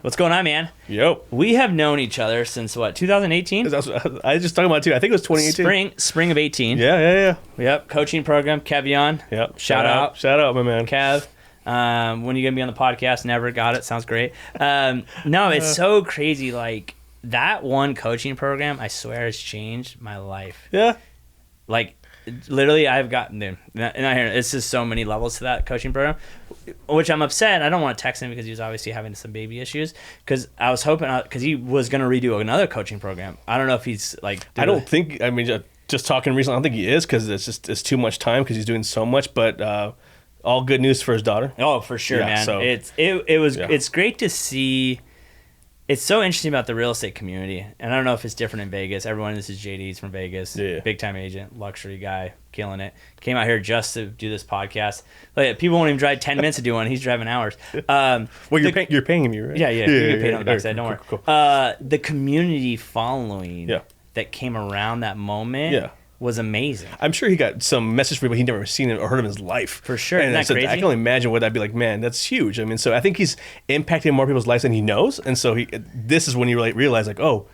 What's going on, man? Yo. We have known each other since what, 2018? I was just talking about it too. I think it was 2018. Spring of 18. Yeah. Yep. Coaching program, Kevion. Yep. Shout out, my man. Kev. When are you gonna be on the podcast? Never got it. Sounds great. No, it's so crazy. Like that one coaching program, I swear, has changed my life. Yeah. Like literally, I've gotten there. And it's just so many levels to that coaching program, which I'm upset. I don't want to text him because he was obviously having some baby issues. Because I was hoping, because he was gonna redo another coaching program. I don't know if he's like. I don't think. I mean, just talking recently, I don't think he is because it's too much time because he's doing so much. But all good news for his daughter. Oh, for sure, man. So, it's great to see. It's so interesting about the real estate community, and I don't know if it's different in Vegas. Everyone, this is JD. He's from Vegas, big time agent, luxury guy, killing it. Came out here just to do this podcast. Like, people won't even drive 10 minutes to do one. He's driving hours. Well, you're paying him, right? Yeah. You get paid on the backside. Don't worry. Cool. The community following that came around that moment. Was amazing. I'm sure he got some message from people he'd never seen or heard of in his life. For sure. And Isn't that crazy? I can only imagine what that'd be like. Man, that's huge. I mean, so I think he's impacting more people's lives than he knows. And so this is when you realize, like, oh,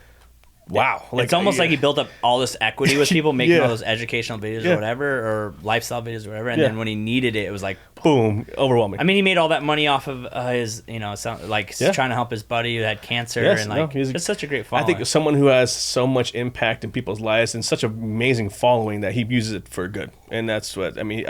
wow. Like, it's almost like he built up all this equity with people making all those educational videos or whatever, or lifestyle videos or whatever. And then when he needed it was like, boom, overwhelming. I mean, he made all that money off of his, trying to help his buddy who had cancer. It's such a great following. I think someone who has so much impact in people's lives and such an amazing following that he uses it for good. And that's what, I mean,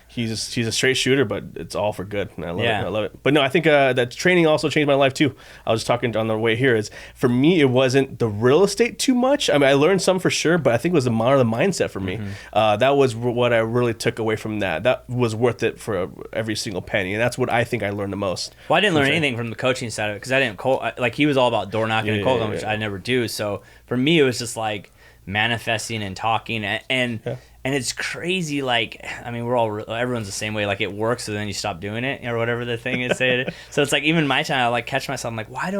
he's a straight shooter, but it's all for good. And I love it. But no, I think that training also changed my life too. I was talking on the way here. For me, it wasn't the real estate too much. I mean, I learned some for sure, but I think it was more of the mindset for me. That was what I really took away from that. That was worth it for every single penny. And that's what I think I learned the most. Well, I didn't learn anything from the coaching side of it because I didn't like he was all about door knocking and cold calling, which I never do. So for me, it was just like manifesting and talking and it's crazy. Like, I mean, everyone's the same way. Like, it works, so then you stop doing it, or whatever the thing is. So it's like, even my time, I like catch myself. I'm like, why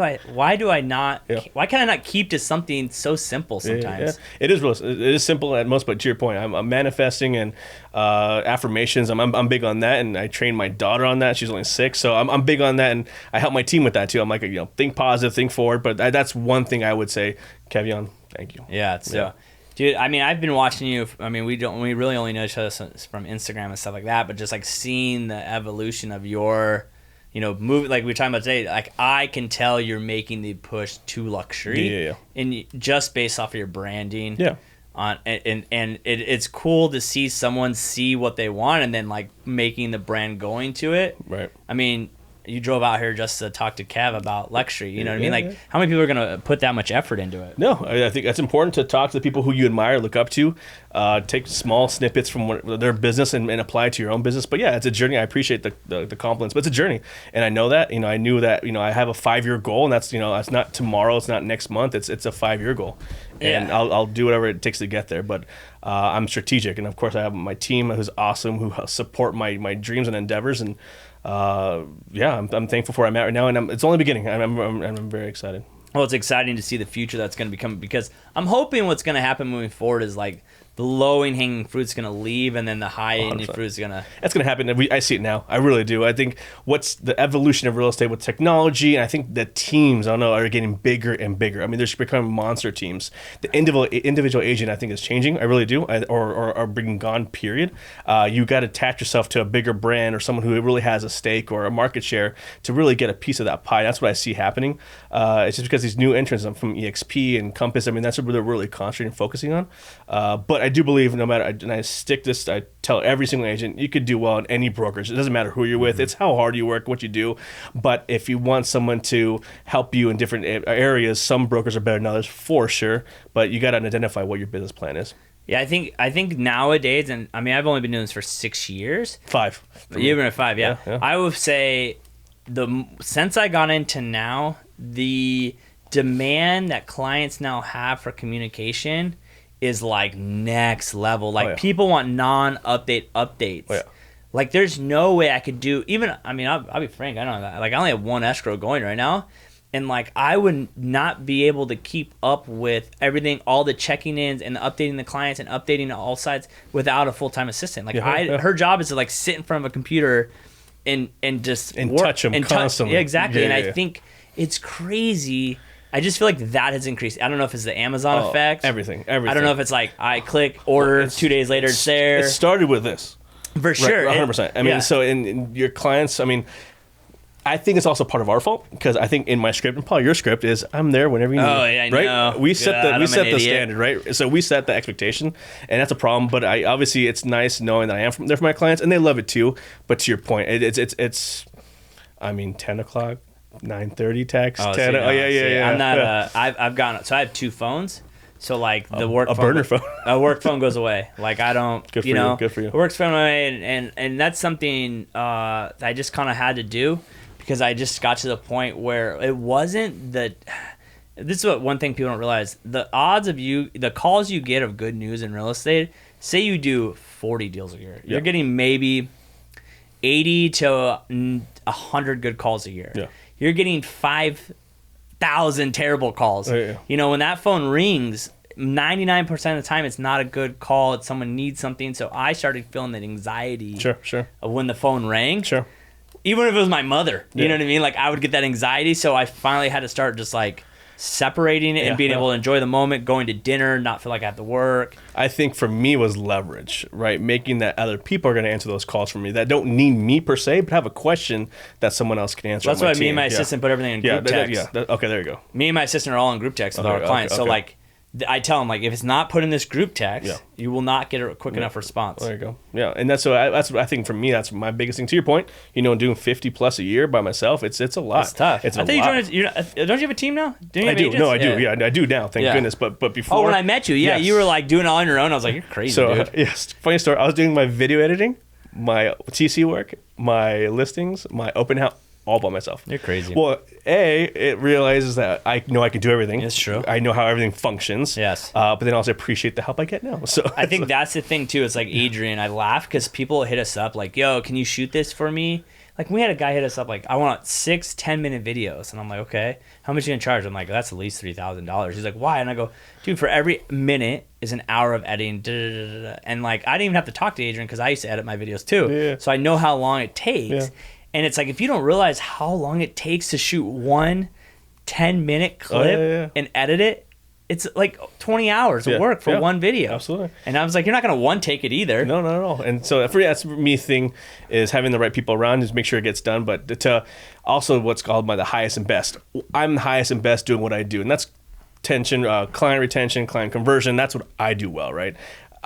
can I not keep to something so simple sometimes? It is simple at most, but to your point, I'm manifesting and affirmations. I'm big on that, and I train my daughter on that. She's only 6, so I'm big on that, and I help my team with that too. I'm like, think positive, think forward. But that's one thing I would say, Kevion, thank you. Yeah. Dude, I mean, I've been watching you. I mean, we really only know each other from Instagram and stuff like that. But just like seeing the evolution of your, move, like we were talking about today. Like, I can tell you're making the push to luxury, and just based off of your branding. Yeah. It's cool to see someone see what they want and then like making the brand going to it. Right. I mean, you drove out here just to talk to Kev about luxury. You know what I mean? Like, how many people are going to put that much effort into it? No, I think that's important to talk to the people who you admire, look up to, take small snippets from their business and apply it to your own business. But yeah, it's a journey. I appreciate the compliments, but it's a journey. And I know that, I knew that, I have a 5-year goal, and that's, that's not tomorrow. It's not next month. It's a 5-year goal. And I'll do whatever it takes to get there. But I'm strategic. And of course I have my team who's awesome, who support my dreams and endeavors. And I'm thankful for where I'm at right now, and it's only beginning. I'm very excited. Well, it's exciting to see the future that's going to become, because I'm hoping what's going to happen moving forward is like the low-hanging fruit's going to leave, and then the high-hanging fruit's going to... That's going to happen. I see it now. I really do. I think what's the evolution of real estate with technology, and I think the teams, are getting bigger and bigger. I mean, they're becoming monster teams. The individual agent, I think, is changing. I really do. Or being gone, period. You got to attach yourself to a bigger brand or someone who really has a stake or a market share to really get a piece of that pie. That's what I see happening. It's just because these new entrants from EXP and Compass, I mean, that's what they're really concentrating and focusing on. But I do believe no matter, and I tell every single agent, you could do well in any brokerage. It doesn't matter who you're with. It's how hard you work, what you do. But if you want someone to help you in different areas, some brokers are better than others for sure. But you got to identify what your business plan is. Yeah, I think nowadays, and I mean, I've only been doing this for 6 years. 5. You've been at 5, yeah. I would say since I got into now, the demand that clients now have for communication is like next level. Like, people want non-update updates. Like, there's no way I could do I'll be frank, I don't know that. Like, I only have one escrow going right now, and like, I would not be able to keep up with everything, all the checking ins and updating the clients and updating all sides without a full-time assistant. Like, her job is to like sit in front of a computer and just and work, touch them constantly. exactly. I think It's crazy. I just feel like that has increased. I don't know if it's the Amazon effect. Everything. I don't know if it's like I click order, 2 days later it's there. It started with this. For sure. 100%. I mean, so in your clients, I mean, I think it's also part of our fault because I think in my script and probably your script is I'm there whenever you need. Oh yeah, I right? know. We set the standard, right? So we set the expectation, and that's a problem. But obviously it's nice knowing that I am there for my clients, and they love it too. But to your point, it's I mean 10 o'clock, 9:30 text. 10. So Yeah. I'm not. I've gotten. So I have 2 phones. So like the work phone, burner phone. A work phone goes away. Like I don't. Good for you. Good for you. The work phone away, and that's something that I just kind of had to do. Because I just got to the point where it wasn't the. This is one thing people don't realize. The odds of the calls you get of good news in real estate. Say you do 40 deals a year, you're getting maybe 80 to 100 good calls a year. Yeah. You're getting 5,000 terrible calls. Yeah. You know, when that phone rings, 99% of the time it's not a good call. It's someone needs something. So I started feeling that anxiety. Sure. Of when the phone rang. Sure. Even if it was my mother, you know what I mean? Like I would get that anxiety, so I finally had to start just like separating it and being able to enjoy the moment, going to dinner, not feel like I have to work. I think for me was leverage, right? Making that other people are going to answer those calls for me that don't need me per se, but have a question that someone else can answer. That's why me and my assistant put everything in group text. Okay, there you go. Me and my assistant are all in group text with our clients. So like I tell them, like, if it's not put in this group text, you will not get a quick enough response. There you go. Yeah, and that's what I think for me, that's my biggest thing. To your point, doing 50 plus a year by myself, it's a lot. It's tough. It's I think you don't you have a team now? I do. No, I do. Yeah, I do now. Thank goodness. But before. Oh, when I met you, you were like doing it all on your own. I was like, you're crazy, dude. Yes, funny story. I was doing my video editing, my TC work, my listings, my open house, all by myself. You're crazy. Well, it realizes that I know I can do everything. It's true. I know how everything functions. Yes. But then also appreciate the help I get now. So I think that's the thing too. It's like Adrian. I laugh because people hit us up like, "Yo, can you shoot this for me?" Like we had a guy hit us up like, "I want 6 10-minute videos," and I'm like, "Okay, how much are you gonna charge?" I'm like, "That's at least $3,000." He's like, "Why?" And I go, "Dude, for every minute is an hour of editing." And like, I didn't even have to talk to Adrian because I used to edit my videos too. Yeah. So I know how long it takes. Yeah. And it's like, if you don't realize how long it takes to shoot one 10-minute clip and edit it, it's like 20 hours of work for one video. Absolutely. And I was like, you're not going to one take it either. No, not at all. And so that's for me thing is having the right people around is make sure it gets done. But to also what's called by the highest and best. I'm the highest and best doing what I do. And that's client retention, client conversion. That's what I do well, right?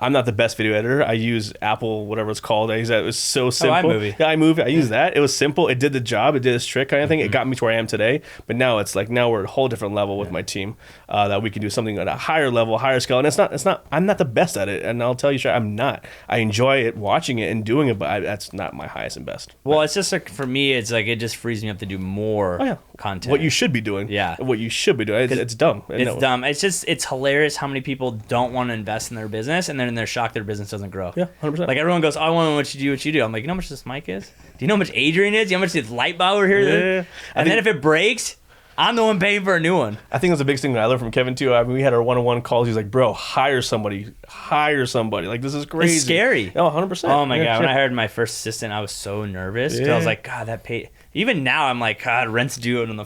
I'm not the best video editor. I use Apple, whatever it's called. I use that. It was so simple. iMovie. Yeah, iMovie. I use that. It was simple. It did the job. It did its trick kind of thing. It got me to where I am today. But now it's like, we're at a whole different level with my team that we can do something at a higher level, higher scale. And it's not, I'm not the best at it. And I'll tell you, sure, I'm not. I enjoy it, watching it and doing it, but that's not my highest and best. Well, it's just like, for me, it's like, it just frees me up to do more content. What you should be doing. Yeah. What you should be doing. It's dumb. It's dumb. It's hilarious how many people don't want to invest in their business and then they're shocked their business doesn't grow. Yeah, 100%. Like everyone goes, I want to know what you do. I'm like, you know how much this mic is? Do you know how much Adrian is? Do you know how much this light bulb over here is? And then if it breaks, I'm the one paying for a new one. I think that's the biggest thing that I learned from Kevin too. I mean, we had our one-on-one calls. He's like, bro, hire somebody. Like, this is crazy. It's scary. Oh, 100%. Oh my God. When I hired my first assistant, I was so nervous. Because I was like, God, that pay. Even now, I'm like, God, rent's due on the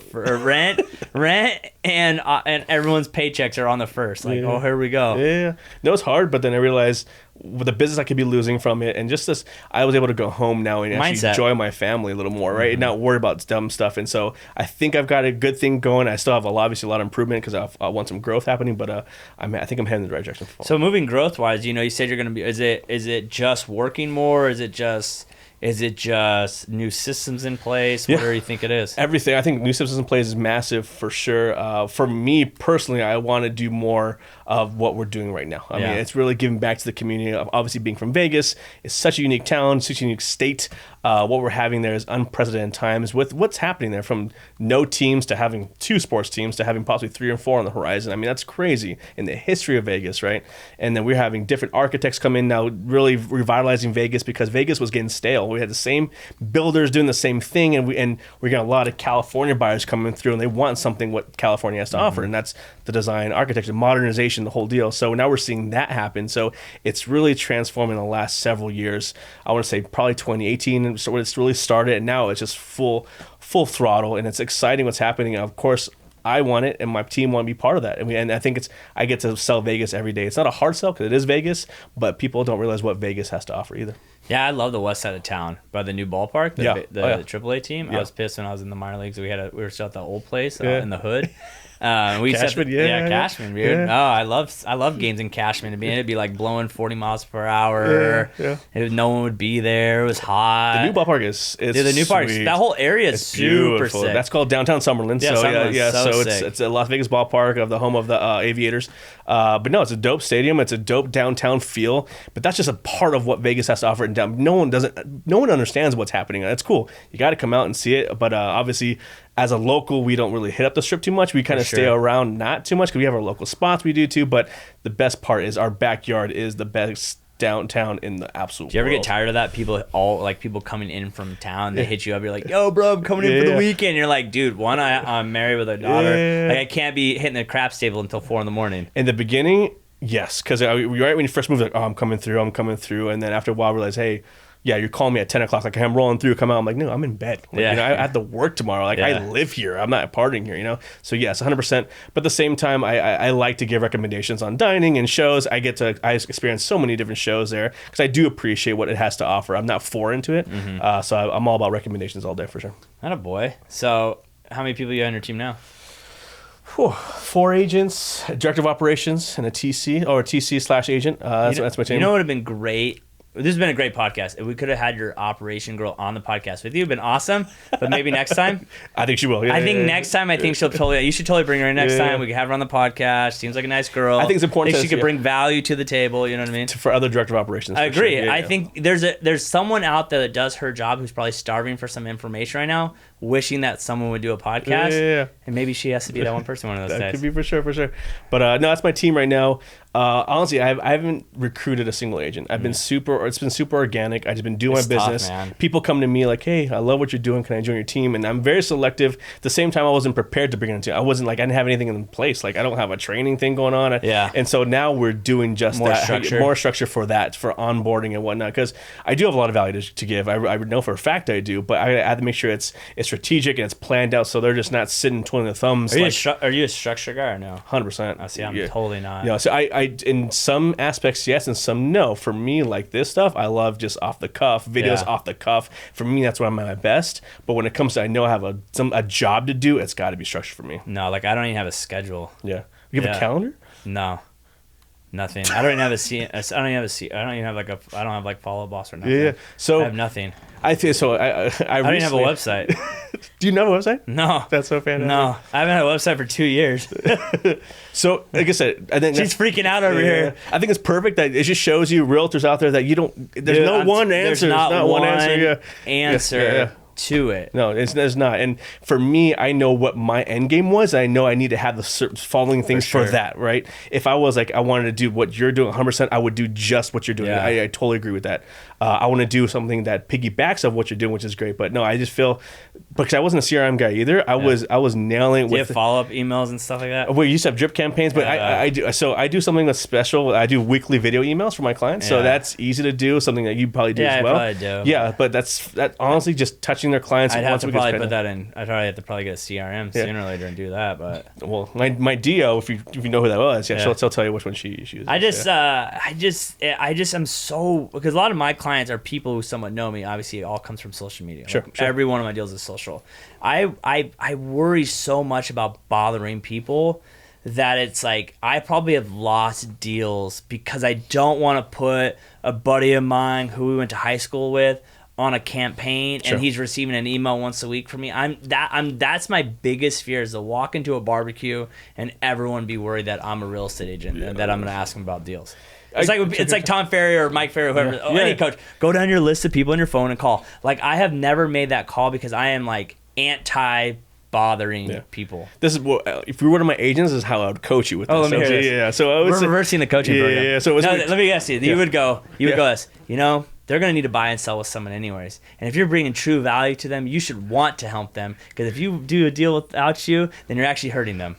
rent, and everyone's paychecks are on the first. Like, oh, here we go. Yeah. No, it's hard, but then I realized with the business I could be losing from it, and just this, I was able to go home now and actually enjoy my family a little more, right? And not worry about dumb stuff. And so I think I've got a good thing going. I still have obviously a lot of improvement because I want some growth happening, but I think I'm heading in the right direction. So moving growth wise, you said you're going to be. Is it just working more? Is it just new systems in place? What do you think it is? Everything. I think new systems in place is massive for sure. For me personally, I want to do more of what we're doing right now. I mean, it's really giving back to the community. Obviously, being from Vegas, it's such a unique town, such a unique state. What we're having there is unprecedented times with what's happening there, from no teams to having 2 sports teams to having possibly 3 or 4 on the horizon. I mean, that's crazy in the history of Vegas, right? And then we're having different architects come in now, really revitalizing Vegas because Vegas was getting stale. We had the same builders doing the same thing, and we got a lot of California buyers coming through, and they want something what California has to offer, and that's the design, architecture, modernization, the whole deal. So now we're seeing that happen. So it's really transformed in the last several years. I want to say probably 2018, so when it's really started, and now it's just full throttle, and it's exciting what's happening. And of course, I want it, and my team want to be part of that. And I think I get to sell Vegas every day. It's not a hard sell because it is Vegas, but people don't realize what Vegas has to offer either. Yeah, I love the west side of town by the new ballpark, the AAA team. Yeah. I was pissed when I was in the minor leagues. We were still at the old place in the hood. Cashman, Cashman, dude. Yeah. Oh, I love games in Cashman. It'd be like blowing 40 miles per hour. Yeah. No one would be there. It was hot. The new ballpark is the new park. That whole area is super beautiful. sick. That's called downtown Summerlin. Yeah, so sick. it's a Las Vegas ballpark of the home of the Aviators. But no, it's a dope stadium. It's a dope downtown feel. But that's just a part of what Vegas has to offer. And no one understands what's happening. It's cool. You got to come out and see it. But obviously, as a local, we don't really hit up the strip too much. We kind of stay around not too much because we have our local spots we do too. But the best part is our backyard is the best downtown in the absolute Do you ever world. get tired of that? People coming in from town, they hit you up. You're like, yo, bro, I'm coming in for the weekend. You're like, dude, I'm married with a daughter. Yeah. Like, I can't be hitting the craps table until 4 a.m. In the beginning, yes, because right when you first moved, like, oh, I'm coming through, and then after a while, I realized, hey, yeah, you're calling me at 10 o'clock, like I'm rolling through, come out. I'm like, no, I'm in bed. Like, I have to work tomorrow. Like I live here. I'm not partying here, So yes, 100%. But at the same time, I like to give recommendations on dining and shows. I experience so many different shows there because I do appreciate what it has to offer. I'm not foreign to it. So I'm all about recommendations all day for sure. Not a boy. So how many people you have on your team now? 4 agents, director of operations, and a TC or TC/agent. That's my team. You know what would have been great? This has been a great podcast. If we could have had your operation girl on the podcast with you, it'd been awesome. But maybe next time. I think she will. Yeah, I think next time, you should totally bring her in next time. We could have her on the podcast. Seems like a nice girl. I think it's important. I think she could bring value to the table. You know what I mean? For other director of operations. I agree. Sure. I think there's someone out there that does her job who's probably starving for some information right now, wishing that someone would do a podcast. Yeah. And maybe she has to be that one person one of those days. That could be for sure. But no, that's my team right now. Honestly, I haven't recruited a single agent. It's been super organic. I've just been doing my business. Tough, people come to me like, hey, I love what you're doing. Can I join your team? And I'm very selective. At the same time, I wasn't prepared to bring it into. I didn't have anything in place. Like I don't have a training thing going on. And so now we're doing just more structure for that, for onboarding and whatnot. Because I do have a lot of value to give. I know for a fact I do, but I have to make sure it's strategic and it's planned out, so they're just not sitting twiddling their thumbs. Are you a structure guy or no? 100%. I see. I'm totally not. So I in some aspects yes, and some no. For me, like this stuff, I love just off the cuff videos, off the cuff. For me, that's when I'm at my best. But when it comes to, I know I have a job to do, it's got to be structured for me. No, like I don't even have a schedule. Yeah, you have a calendar? No, nothing. I don't even have I don't have like follow boss or nothing. Yeah. So I have nothing. I think so. I don't even have a website. Do you know a website? No. That's so fantastic. No, I haven't had a website for 2 years. So, like I said, I think she's freaking out over here. I think it's perfect that it just shows you realtors out there that you don't. There's no one answer. There's not one answer. Answer to it. No, there's not. And for me, I know what my end game was. I know I need to have the following things for that, right? If I was like, I wanted to do what you're doing 100%, I would do just what you're doing. Yeah. I totally agree with that. I want to do something that piggybacks of what you're doing, which is great. But no, I just feel, because I wasn't a CRM guy either, I was nailing it. Do you have follow-up emails and stuff like that? Well, you used to have drip campaigns, but I do. So I do something that's special. I do weekly video emails for my clients. So that's easy to do, something that you probably do as well. I probably do. Yeah, but that honestly just touching their clients. I'd have to probably put that in. I'd probably have to get a CRM sooner or later and do that. But well, my DO, if you know who that was, she'll tell you which one she uses. I'm so, because a lot of my clients are people who somewhat know me. Obviously, it all comes from social media. Sure. Every one of my deals is social. I worry so much about bothering people that it's like I probably have lost deals because I don't want to put a buddy of mine who we went to high school with on a campaign and he's receiving an email once a week from me. That's my biggest fear, is to walk into a barbecue and everyone be worried that I'm a real estate agent and that I'm going to ask them about deals. It's like Tom Ferry or Mike Ferry or whoever, any coach. Go down your list of people on your phone and call. Like, I have never made that call because I am like anti-bothering people. This is what, if you were one of my agents, this is how I would coach you with this. Let me hear this. So I would We're reversing the coaching program. So let me guess you. You would go this. they're going to need to buy and sell with someone anyways. And if you're bringing true value to them, you should want to help them, because if you do a deal without you, then you're actually hurting them.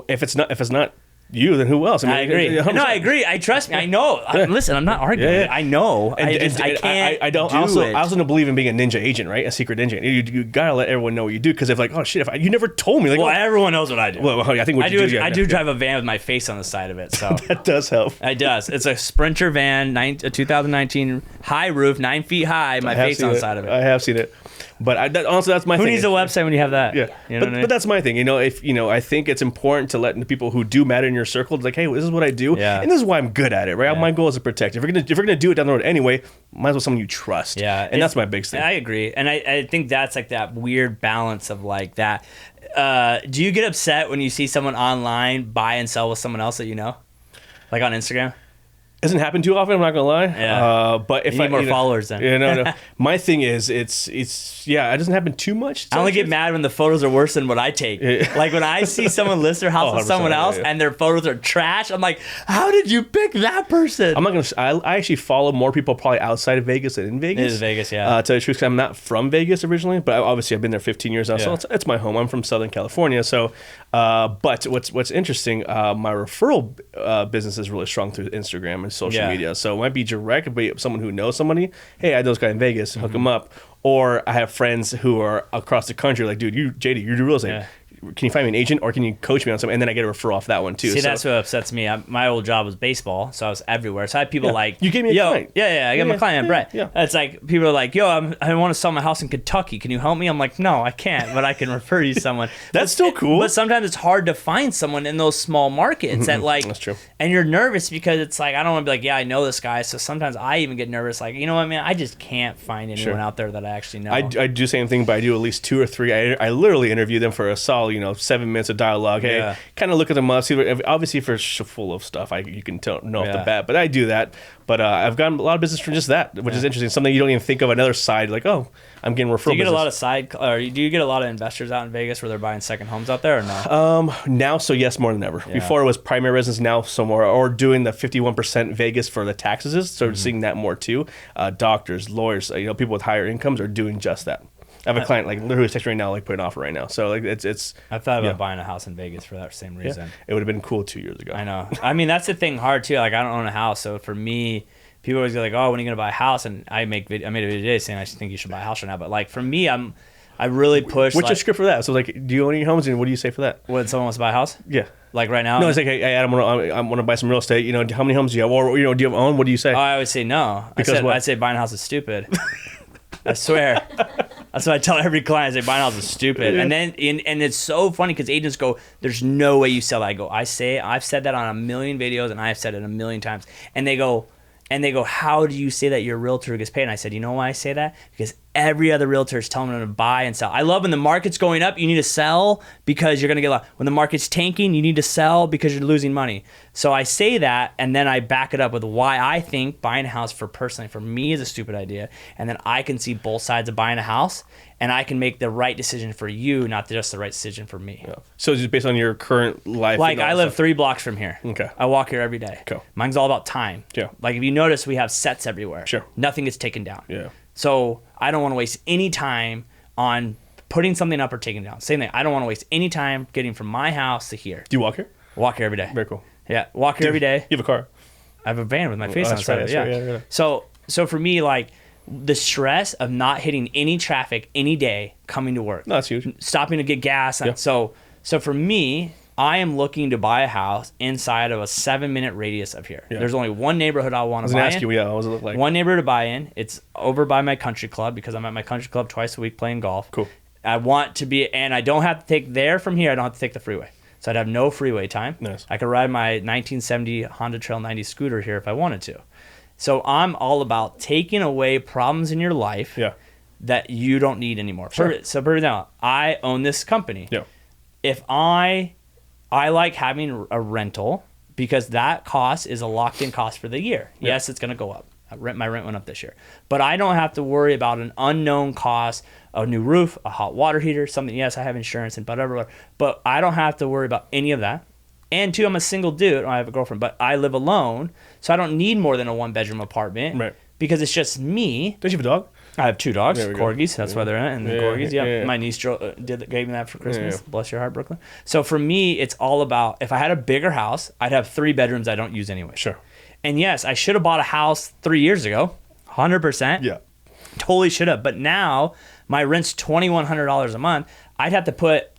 If it's not you, then who else? I agree. No, I agree. Trust me. I know. Listen, I'm not arguing. I know. I can't. I don't. I also don't believe in being a ninja agent, right? A secret agent. You gotta let everyone know what you do, because if like, oh shit, you never told me. Like, well, everyone knows what I do. Well, I think I do drive a van with my face on the side of it, so that does help. It does. It's a Sprinter van, 2019, high roof, 9 feet high. My face on the side of it. I have seen it. But honestly, that's my thing. Who needs a website when you have that? Yeah, but that's my thing. I think it's important to let the people who do matter in your circle, like, hey, this is what I do, and this is why I'm good at it, right? My goal is to protect. If you're gonna do it down the road anyway, might as well someone you trust. Yeah, and that's my big thing. I agree, and I think that's like that weird balance of like that. Do you get upset when you see someone online buy and sell with someone else that you know, like on Instagram? Doesn't happen too often, I'm not gonna lie. Yeah. But if you need more followers then. Yeah, no. My thing is, it doesn't happen too much. I only get mad when the photos are worse than what I take. Like when I see someone list their house with someone else and their photos are trash, I'm like, how did you pick that person? I'm not gonna. I actually follow more people probably outside of Vegas than in Vegas. It is Vegas, yeah. To tell you the truth, 'cause I'm not from Vegas originally, but obviously I've been there 15 years now, so it's my home. I'm from Southern California, so. But what's interesting, my referral business is really strong through Instagram and social media. So it might be direct, but someone who knows somebody, hey, I know this guy in Vegas, hook him up. Or I have friends who are across the country, like, dude, JD, you do real estate. Yeah. Can you find me an agent, or can you coach me on something? And then I get a referral off that one too. See, that's what upsets me. My old job was baseball, so I was everywhere. So I had people like, you gave me a client. I got my client, Brett. Yeah. It's like people are like, I want to sell my house in Kentucky. Can you help me? I'm like, no, I can't, but I can refer you to someone. That's still cool. But sometimes it's hard to find someone in those small markets that like. That's true. And you're nervous because it's like, I don't want to be like, I know this guy. So sometimes I even get nervous, like, you know what, man, I just can't find anyone out there that I actually know. I do the same thing, but I do at least 2 or 3. I literally interview them for a solid, 7 minutes of dialogue. Hey, kind of look at them up. See, obviously, if it's full of stuff, you can know off the bat. But I do that. But I've gotten a lot of business from just that, which is interesting. Something you don't even think of, another side. Like, oh, I'm getting referral. Do you get a lot of do you get a lot of investors out in Vegas where they're buying second homes out there, or no? Now, so yes, more than ever. Before it was primary residence. Now, so more, or doing the 51% Vegas for the taxes. So seeing that more too. Doctors, lawyers, people with higher incomes are doing just that. I have a client like literally texting right now, like putting an offer right now. So like it's. I thought about buying a house in Vegas for that same reason. Yeah. It would have been cool 2 years ago. I know. I mean, that's the thing hard too. Like I don't own a house, so for me, people always go like, "Oh, when are you gonna buy a house?" And I made a video today saying I think you should buy a house right now. But like for me, I really push. What's your script for that? So like, do you own any homes, and what do you say for that? When someone wants to buy a house? Yeah. Like right now? No, it's like, hey, Adam, I want to buy some real estate. How many homes do you have? Or do you own? What do you say? Oh, I would say no. I say buying a house is stupid. I swear. That's what I tell every client. I say buying a house is stupid. And then and it's so funny because agents go, there's no way you sell that. I go, I've said that on a million videos, and I've said it a million times. And they go, how do you say that your realtor gets paid? And I said, you know why I say that? Because every other realtor is telling them to buy and sell. I love when the market's going up, you need to sell because you're going to get a lot. When the market's tanking, you need to sell because you're losing money. So I say that, and then I back it up with why I think buying a house for me is a stupid idea. And then I can see both sides of buying a house, and I can make the right decision for you, not just the right decision for me. Yeah. So just based on your current life? Like I live 3 blocks from here. Okay. I walk here every day. Cool. Mine's all about time. Yeah. Like if you notice, we have sets everywhere. Sure. Nothing gets taken down. Yeah. So I don't want to waste any time on putting something up or taking it down. Same thing. I don't want to waste any time getting from my house to here. Do you walk here? Walk here every day. Very cool. Yeah. Walk here every day. You have a car? I have a van with my face on the side of it. Yeah. So for me, like the stress of not hitting any traffic any day coming to work. No, that's huge. Stopping to get gas. Yeah. So for me, I am looking to buy a house inside of a 7-minute radius of here. Yeah. There's only one neighborhood I want to buy in. I was going to ask you, what does it look like? One neighborhood to buy in. It's over by my country club because I'm at my country club twice a week playing golf. Cool. I want to be, and I don't have to take from here, I don't have to take the freeway. So I'd have no freeway time. Nice. I could ride my 1970 Honda Trail 90 scooter here if I wanted to. So I'm all about taking away problems in your life that you don't need anymore. Sure. So for example, I own this company. Yeah. If I like having a rental because that cost is a locked-in cost for the year. Yeah. Yes, it's going to go up. My rent went up this year. But I don't have to worry about an unknown cost, a new roof, a hot water heater, something. Yes, I have insurance and whatever. But I don't have to worry about any of that. And 2, I'm a single dude. I have a girlfriend, but I live alone. So I don't need more than a 1-bedroom apartment. Right. because it's just me. Don't you have a dog? I have 2 dogs, corgis. That's why they're in it. And the corgis, yeah. My niece gave me that for Christmas. Yeah. Bless your heart, Brooklyn. So for me, it's all about, if I had a bigger house, I'd have 3 bedrooms I don't use anyway. Sure. And yes, I should have bought a house 3 years ago, 100%. Yeah. Totally should have. But now my rent's $2,100 a month. I'd have to put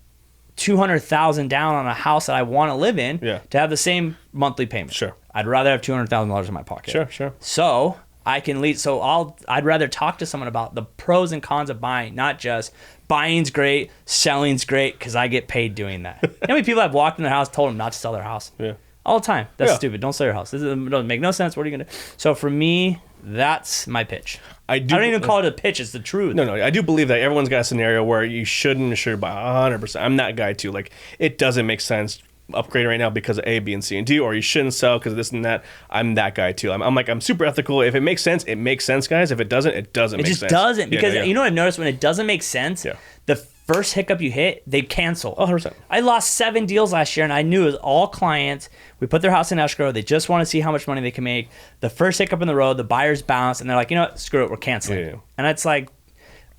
$200,000 down on a house that I want to live in to have the same monthly payment. Sure. I'd rather have $200,000 in my pocket. Sure. So I can lead. So I'd rather talk to someone about the pros and cons of buying, not just buying's great, selling's great, because I get paid doing that. You know how many people I've walked in their house, told them not to sell their house? Yeah. All the time. That's stupid. Don't sell your house. This doesn't make no sense. What are you going to do? So for me, that's my pitch. I don't even call it a pitch. It's the truth. No. I do believe that everyone's got a scenario where you should buy 100%. I'm that guy too. Like, it doesn't make sense upgrade right now because of A, B, and C, and D, or you shouldn't sell because of this and that. I'm that guy too. I'm super ethical. If it makes sense, it makes sense, guys. If it doesn't, it doesn't make sense. It just doesn't. Because you know what I've noticed? When it doesn't make sense, the first hiccup you hit, they cancel. 100%. I lost 7 deals last year, and I knew it was all clients. We put their house in escrow. They just want to see how much money they can make. The first hiccup in the road, the buyers bounce, and they're like, you know what? Screw it. We're canceling. Yeah. And it's like,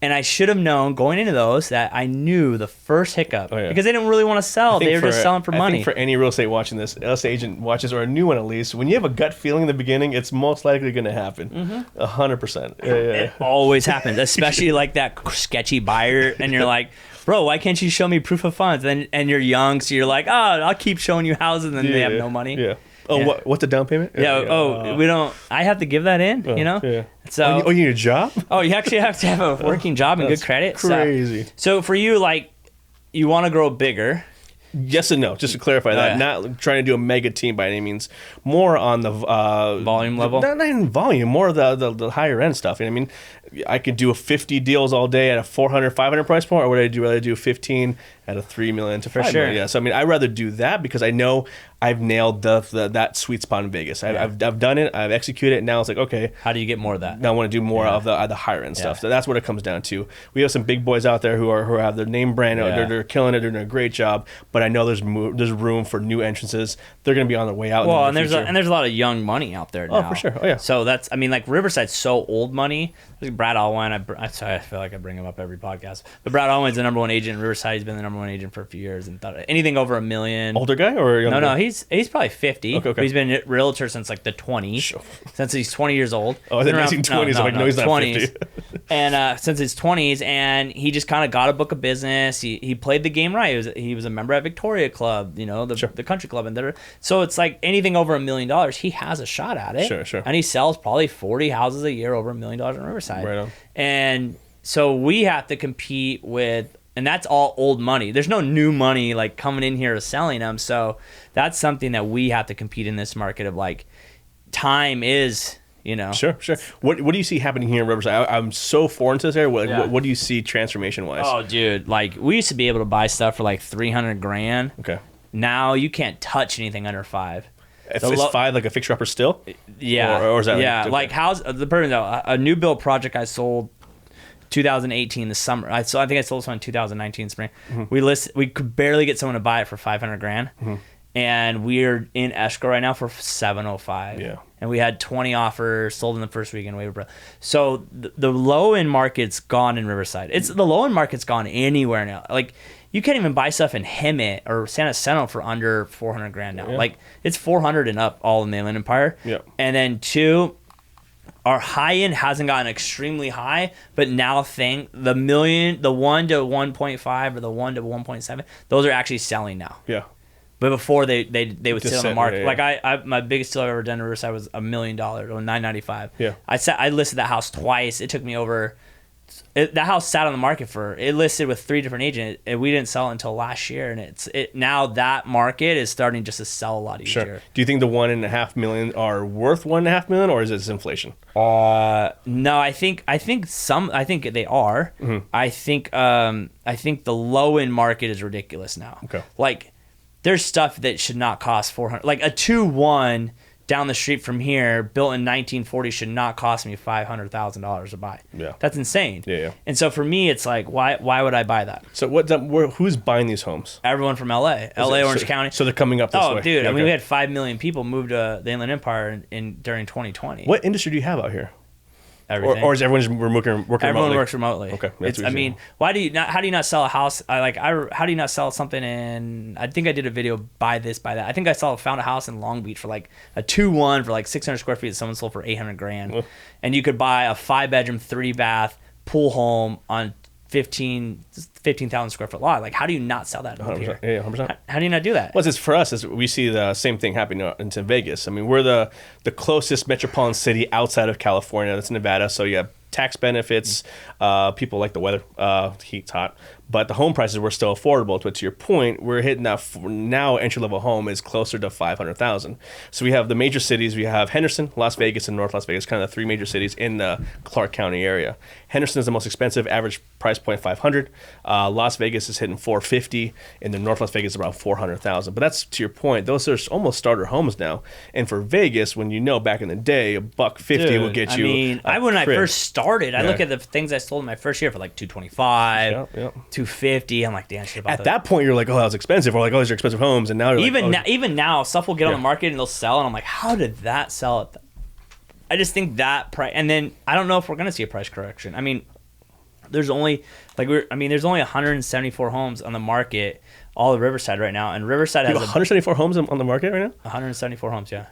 and I should have known going into those that I knew the first hiccup because they didn't really want to sell. They were just selling for money. I think for any real estate watching this, real estate agent watches, or a new one at least, when you have a gut feeling in the beginning, it's most likely going to happen. 100%. It always happens, especially like that sketchy buyer, and you're like, bro, why can't you show me proof of funds? And you're young, so you're like, oh, I'll keep showing you houses, and then they have no money. Yeah. Oh, what's the down payment? We don't. I have to give that in. You know. Yeah. So. You need a job? Oh, you actually have to have a working job and good credit. Crazy. So for you, like, you want to grow bigger. Yes and no. Just to clarify that, not trying to do a mega team by any means. More on the volume level. Not even volume. More of the higher end stuff. You know what I mean, I could do 50 deals all day at a 400, 500 price point, or would I rather do 15 at a 3 million to 5 million? Yeah. So I mean, I'd rather do that because I know I've nailed that sweet spot in Vegas. I've done it. I've executed it. Now it's like, okay, how do you get more of that? Now I want to do more of the higher end stuff. So that's what it comes down to. We have some big boys out there who have their name brand. They're killing it. They're doing a great job. But I know there's room for new entrances. They're going to be on their way out. Well, and there's a lot of young money out there now. Oh, for sure. Oh, yeah. So that's, I mean, like Riverside's so old money. Like Brad Allwine, I feel like I bring him up every podcast. But Brad Allwine's the #1 agent in Riverside. He's been the #1 agent for a few years, and thought anything over $1 million. Older guy or younger? No, he's probably 50. Okay. But he's been a realtor since like the 20s. Sure. Since he's 20 years old. Oh, I think 1920s. I'm like, no, he's not 20s. 50. And since his 20s, and he just kind of got a book of business. He played the game right. He was a member at Victoria Club, you know, the country club, and so it's like anything over $1 million, he has a shot at it. Sure. And he sells probably 40 houses a year over $1 million in Riverside. Right on. And so we have to compete with, and that's all old money. There's no new money like coming in here selling them. So that's something that we have to compete in this market of, like, time is, you know. Sure. What do you see happening here in Riverside? I'm so foreign to this area. What do you see transformation wise? Oh, dude, like we used to be able to buy stuff for like $300,000. Okay. Now you can't touch anything under $5 million. Is 5 like a fixture upper still? Yeah. Or is that like a new build project I sold 2018 this summer. I think I sold this one in 2019 spring. Mm-hmm. We could barely get someone to buy it for $500,000. Mm-hmm. And we're in escrow right now for $705,000. Yeah. And we had 20 offers sold in the first week in waiver. So the low end market's gone in Riverside. The low end market's gone anywhere now. Like, you can't even buy stuff in Hemet or San Jacinto for under $400,000 now. Yeah. Like, it's 400 and up all in the Inland Empire. Yeah. And then 2, our high end hasn't gotten extremely high, but now the 1 to 1.5 or the 1 to 1.7, those are actually selling now. Yeah. But before they would sit on the market. Yeah. Like I my biggest deal I've ever done in Riverside was $1 million or $995. Yeah. I listed that house twice. It took me over. That house sat on the market it listed with 3 different agents, and we didn't sell it until last year. And now that market is starting just to sell a lot easier. Sure. Do you think the $1.5 million are worth $1.5 million, or is it inflation? No, I think they are. Mm-hmm. I think the low end market is ridiculous now. Okay. Like, there's stuff that should not cost $400,000. Like a 2-1 down the street from here, built in 1940, should not cost me $500,000 to buy. Yeah, that's insane. Yeah. And so for me, it's like, why would I buy that? So who's buying these homes? Everyone from LA, Orange County. So they're coming up this way. Oh, dude! I mean, we had 5 million people move to the Inland Empire during 2020. What industry do you have out here? everything. Or is everyone just working Everyone remotely? works remotely. Okay. I mean, why do you not? How do you not sell a house? How do you not sell something in? I think I did a video buy this, buy that. I think I found a house in Long Beach for like a 2-1 for like 600 square feet that someone sold for 800 grand, and you could buy a 5-bedroom, 3-bath pool home on 15,000 square foot lot. Like, how do you not sell that up here? Yeah, 100%. How do you not do that? Well, it's for us, is we see the same thing happening in Vegas. I mean, we're the closest metropolitan city outside of California. That's Nevada. So you have tax benefits. People like the weather. Heat's hot. But the home prices were still affordable. But to your point, we're hitting that now entry-level home is closer to $500,000. So we have the major cities. We have Henderson, Las Vegas, and North Las Vegas, kind of the 3 major cities in the Clark County area. Henderson is the most expensive, average price point $500,000. Las Vegas is hitting $450,000, and then North Las Vegas is about $400,000. But that's, to your point, those are almost starter homes now. And for Vegas, when back in the day, $150,000 will get you. I mean, when I first started, I look at the things I sold in my first year for like $225,000, $250,000. I'm like, damn, shit about at that point, you're like, oh, that was expensive. Or like, oh, these are expensive homes. And now you're even now, stuff will get on the market and they'll sell, and I'm like, how did that sell at I just think that price, and then I don't know if we're gonna see a price correction. I mean, there's only there's only 174 homes on the market, all of Riverside right now, and Riverside has 174 homes on the market right now. 174 homes, yeah.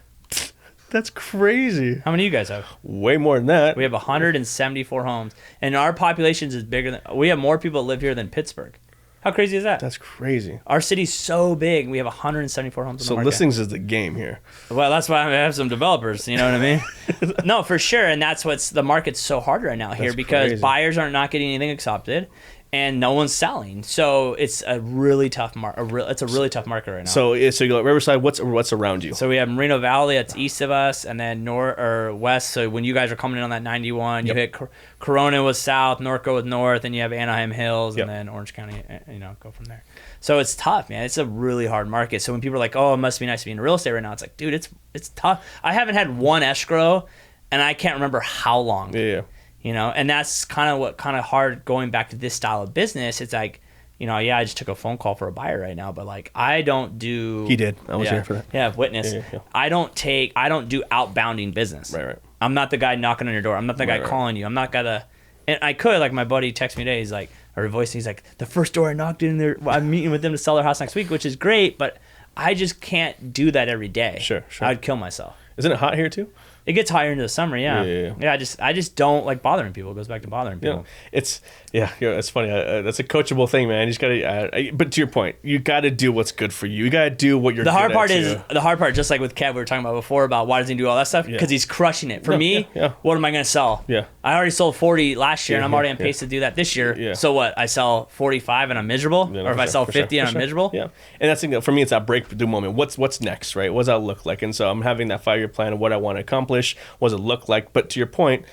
That's crazy. How many do you guys have? Way more than that. We have 174 homes, and our population is bigger than. We have more people that live here than Pittsburgh. How crazy is that? That's crazy. Our city's so big. We have 174 homes. So listings is the game here. Well, that's why I have some developers. You know what I mean? No, for sure. And that's the market's so hard right now here because buyers are not getting anything accepted, and no one's selling. So it's a really tough it's a really tough market right now. So you go Riverside. What's around you? So we have Moreno Valley. That's east of us, and then north or west. So when you guys are coming in on that 91, you hit Corona was south, Norco was north, and you have Anaheim Hills, and then Orange County. Go from there. So it's tough, man. It's a really hard market. So when people are like, "Oh, it must be nice to be in real estate right now," it's like, dude, it's tough. I haven't had one escrow, and I can't remember how long. Yeah. And that's kind of hard going back to this style of business. It's like, I just took a phone call for a buyer right now, but like I don't do. He did. I was here for that. Yeah, witness. Yeah. I don't do outbounding business. Right. I'm not the guy knocking on your door. I'm not the guy calling you. I'm not gonna. And I could, like my buddy texted me today. He's like, or voicing. He's like, the first door I knocked in there. I'm meeting with them to sell their house next week, which is great, but I just can't do that every day. Sure. I'd kill myself. Isn't it hot here too? It gets higher into the summer, yeah. I just don't like bothering people. It goes back to bothering people. It's funny. That's a coachable thing, man. You just gotta. But to your point, you gotta do what's good for you. You gotta do what you're. The hard part, just like with Kev, we were talking about before about why doesn't he do all that stuff? Because he's crushing it. For me, what am I gonna sell? Yeah, I already sold 40 last year, and I'm already on pace to do that this year. Yeah. So what? I sell 45 and I'm miserable, or if I sell 50 and I'm miserable. Yeah, and that's the thing. For me, it's that breakthrough moment. What's next, right? What does that look like? And so I'm having that 5-year plan of what I want to accomplish. What does it look like? But to your point,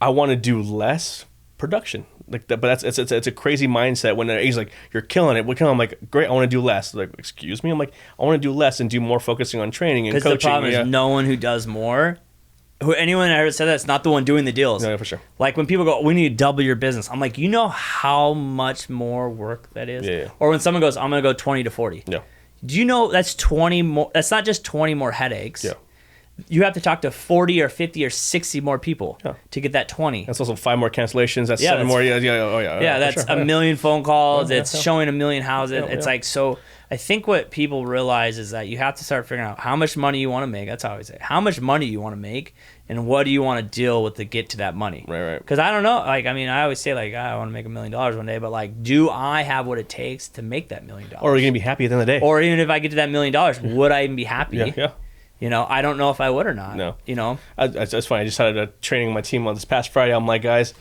I want to do less production. Like that, but it's a crazy mindset when he's like, you're killing it. I'm like, great, I want to do less. Like, excuse me? I'm like, I want to do less and do more focusing on training and coaching. Because the problem is no one who does more, anyone ever said that's not the one doing the deals. No, for sure. Like when people go, we need to double your business. I'm like, you know how much more work that is? Yeah. Or when someone goes, I'm going to go 20 to 40. Yeah. Do you know that's 20 more? That's not just 20 more headaches. Yeah. You have to talk to 40 or 50 or 60 more people to get that 20. That's also 5 more cancellations. That's 7 more. Yeah, that's a million phone calls. It's showing a million houses. It's like, so I think what people realize is that you have to start figuring out how much money you want to make. That's how I always say. How much money you want to make and what do you want to deal with to get to that money? Right. Because I don't know. Like, I mean, I always say, like, I want to make $1 million one day, but like, do I have what it takes to make that $1 million? Or are you going to be happy at the end of the day? Or even if I get to that $1 million, would I even be happy? Yeah. I don't know if I would or not. No. That's funny. I just had a training my team on this past Friday. I'm like, guys,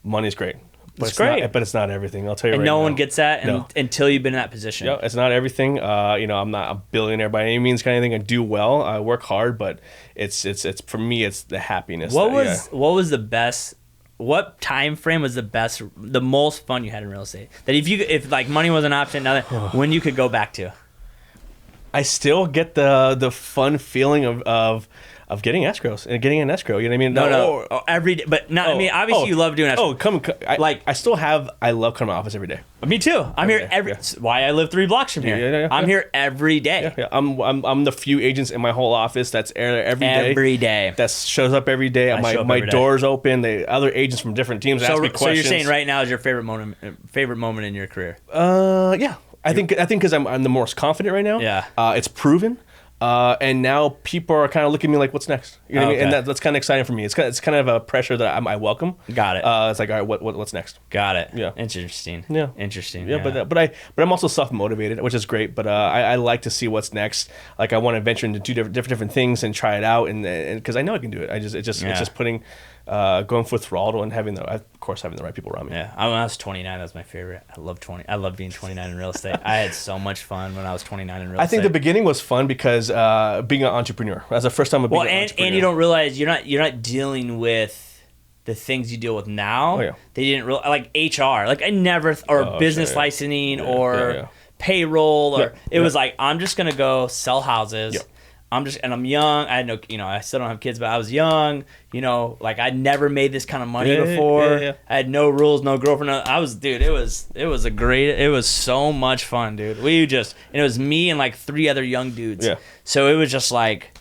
money's great. But it's great. But it's not everything. I'll tell you right now. And no one gets that until you've been in that position. Yeah, it's not everything. I'm not a billionaire by any means kind of thing. I do well. I work hard, but it's for me, it's the happiness. What was the best? What time frame was the most fun you had in real estate? That if like money was an option, when you could go back to? I still get the fun feeling of of getting escrows and getting an escrow. You know what I mean? No, every day, but not. I mean, obviously you love doing escrow. I love coming to my office every day. Me too. I'm here every. Why I live 3 blocks from here. I'm here every day. Yeah. I'm the few agents in my whole office that's every day. Every day. That shows up every day. My door's open. The other agents from different teams ask me questions. So you're saying right now is your favorite moment in your career? Yeah. I think because I'm the most confident right now. Yeah. It's proven. And now people are kind of looking at me like, what's next? You know what I mean? And that's kind of exciting for me. It's kind of a pressure that I welcome. Got it. It's like, all right, what's next? Got it. Yeah. Interesting. Yeah. Interesting. Yeah. But I'm also self-motivated, which is great. But I like to see what's next. Like I want to venture into different things and try it out, and because I know I can do it. It's just putting. Going full throttle and having the right people around me. Yeah, when I was 29, that was my favorite. I love being 29 in real estate. I had so much fun when I was 29 in real estate. I think the beginning was fun because being an entrepreneur. That's the first time being an entrepreneur. And you don't realize you're not dealing with the things you deal with now. Oh, yeah. They didn't like HR. Like I never business licensing or payroll or it was like I'm just gonna go sell houses. Yep. I'm young. I had no, I still don't have kids, but I was young. Like I'd never made this kind of money before. Yeah. I had no rules, no girlfriend. It was so much fun, dude. It was me and like 3 other young dudes. Yeah. So it was just like